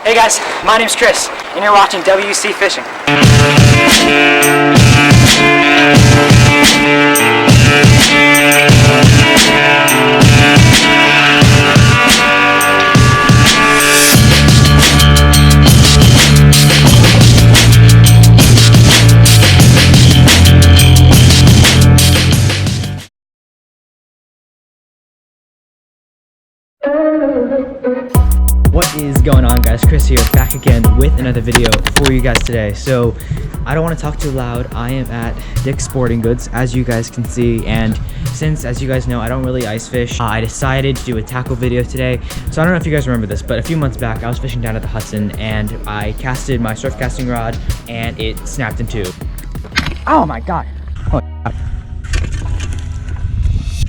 Hey guys, my name's Chris, and you're watching WC Fishing. What is going on, guys? Chris here, back again with another video for you guys today. So I don't want to talk too loud. I am at DICKS Sporting Goods, as you guys can see, and since, as you guys know, I don't really ice fish, I decided to do a tackle video today. So I don't know if you guys remember this, but a few months back I was fishing down at the Hudson and I casted my surf casting rod and it snapped in two. Oh my god. Oh,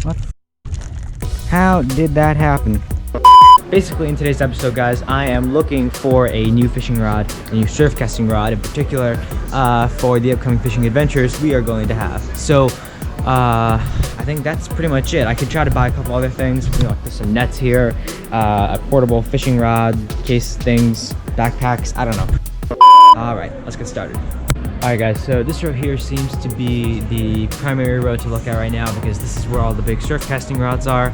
what? How did that happen? Basically, in today's episode, guys, I am looking for a new fishing rod, a new surf casting rod in particular, for the upcoming fishing adventures we are going to have. So I think that's pretty much it. I could try to buy a couple other things, you know, there's some nets here, a portable fishing rod, case things, backpacks, I don't know. All right, let's get started. All right, guys, so this road here seems to be the primary road to look at right now because this is where all the big surf casting rods are.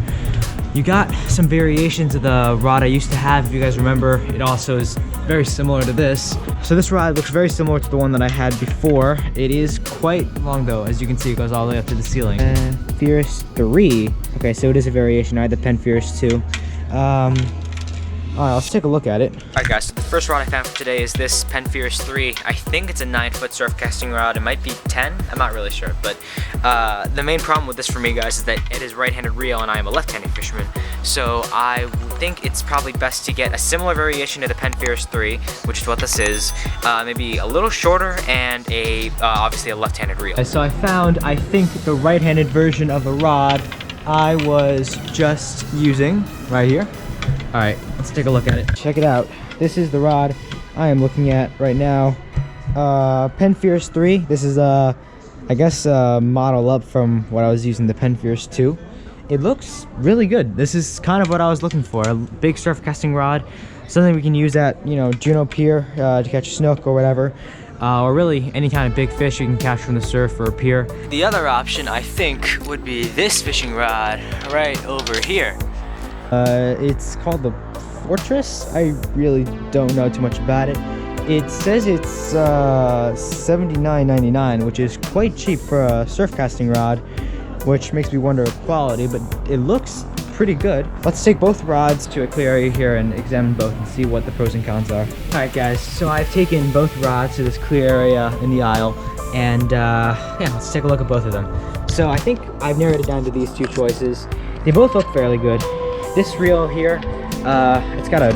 You got some variations of the rod I used to have, if you guys remember. It also is very similar to this. So this rod looks very similar to the one that I had before. It is quite long though, as you can see, it goes all the way up to the ceiling. Fierce 3. Okay, so it is a variation. I had the Penn Fierce 2. All right, let's take a look at it. All right, guys, so the first rod I found for today is this Penn Fierce 3. I think it's a 9-foot surf casting rod. It might be 10, I'm not really sure. But the main problem with this for me, guys, is that it is right-handed reel and I am a left-handed fisherman. So I think it's probably best to get a similar variation to the Penn Fierce 3, which is what this is. Maybe a little shorter and obviously a left-handed reel. So I found, I think, the right-handed version of the rod I was just using right here. All right, let's take a look at it. Check it out. This is the rod I am looking at right now. Penn Fierce 3. This is I guess a model up from what I was using, the Penn Fierce 2. It looks really good. This is kind of what I was looking for. A big surf casting rod, something we can use at, you know, Juneau Pier to catch snook or whatever. Or really any kind of big fish you can catch from the surf or a pier. The other option, I think, would be this fishing rod right over here. It's called the Fortress. I really don't know too much about it. It says it's $79.99, which is quite cheap for a surf casting rod, which makes me wonder of quality, but it looks pretty good. Let's take both rods to a clear area here and examine both and see what the pros and cons are. All right, guys, so I've taken both rods to this clear area in the aisle, and yeah, let's take a look at both of them. So I think I've narrowed it down to these two choices. They both look fairly good. This reel here, it's got a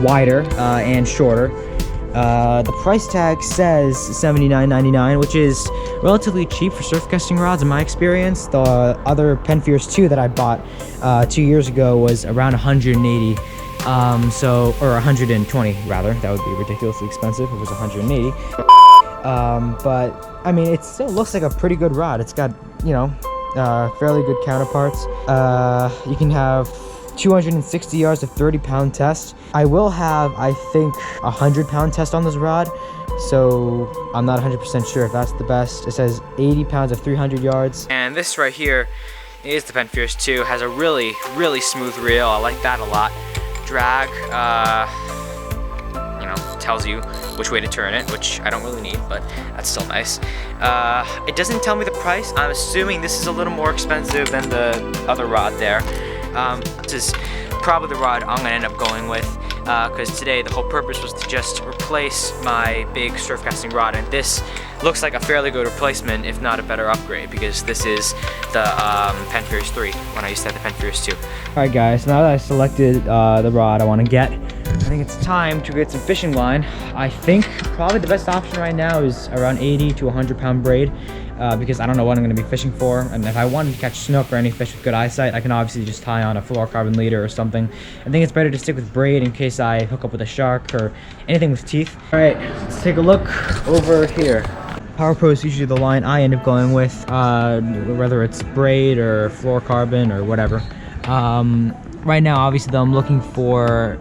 wider and shorter. The price tag says $79.99, which is relatively cheap for surf casting rods in my experience. The other Penn Fierce 2 that I bought 2 years ago was around $180, or 120 rather. That would be ridiculously expensive if it was 180. But I mean, it still looks like a pretty good rod. It's got, you know, fairly good counterparts. You can have 260 yards of 30-pound test. I will have, I think, a 100-pound test on this rod, so I'm not 100% sure if that's the best. It says 80 pounds of 300 yards. And this right here is the Penn Fierce 2. Has a really, really smooth reel. I like that a lot. Drag, you know, tells you which way to turn it, which I don't really need, but that's still nice. It doesn't tell me the price. I'm assuming this is a little more expensive than the other rod there. This is probably the rod I'm gonna end up going with, because today the whole purpose was to just replace my big surf casting rod, and this looks like a fairly good replacement, if not a better upgrade, because this is the Penn Fierce 3 when I used to have the Penn Fierce 2. Alright guys, now that I selected the rod I want to get, I think it's time to get some fishing line. I think probably the best option right now is around 80 to 100-pound braid. Because I don't know what I'm going to be fishing for, and if I wanted to catch snook or any fish with good eyesight, I can obviously just tie on a fluorocarbon leader or something. I think it's better to stick with braid in case I hook up with a shark or anything with teeth. Alright, let's take a look over here. Power Pro is usually the line I end up going with, whether it's braid or fluorocarbon or whatever. Right now, obviously, though, I'm looking for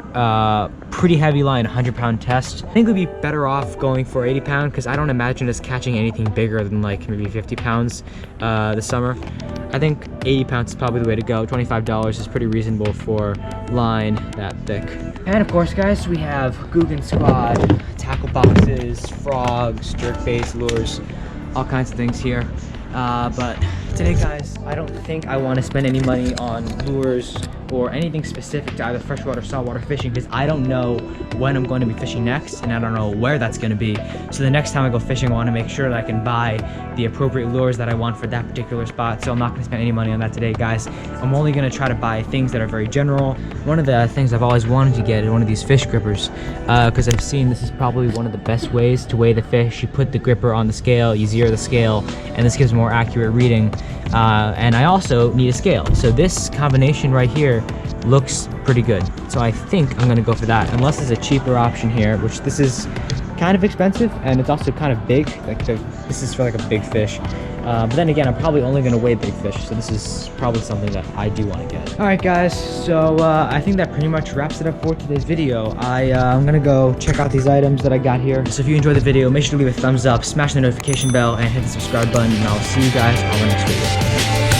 pretty heavy line, 100-pound test. I think we'd be better off going for 80-pound because I don't imagine us catching anything bigger than like maybe 50 pounds this summer. I think 80 pounds is probably the way to go. $25 is pretty reasonable for line that thick. And of course, guys, we have Guggen Squad, tackle boxes, frogs, jerk-based lures, all kinds of things here. But today, guys, I don't think I want to spend any money on lures or anything specific to either freshwater or saltwater fishing because I don't know when I'm going to be fishing next and I don't know where that's going to be. So the next time I go fishing, I want to make sure that I can buy the appropriate lures that I want for that particular spot. So I'm not going to spend any money on that today, guys. I'm only going to try to buy things that are very general. One of the things I've always wanted to get is one of these fish grippers because I've seen this is probably one of the best ways to weigh the fish. You put the gripper on the scale, you zero the scale, and this gives more accurate reading. And I also need a scale. So this combination right here looks pretty good. So I think I'm gonna go for that, unless there's a cheaper option here, which this is kind of expensive and it's also kind of big. Like this is for like a big fish. But then again, I'm probably only gonna weigh big fish, so this is probably something that I do want to get. All right, guys. So I think that pretty much wraps it up for today's video. I'm gonna go check out these items that I got here. So if you enjoyed the video, make sure to leave a thumbs up, smash the notification bell, and hit the subscribe button. And I'll see you guys on the next video.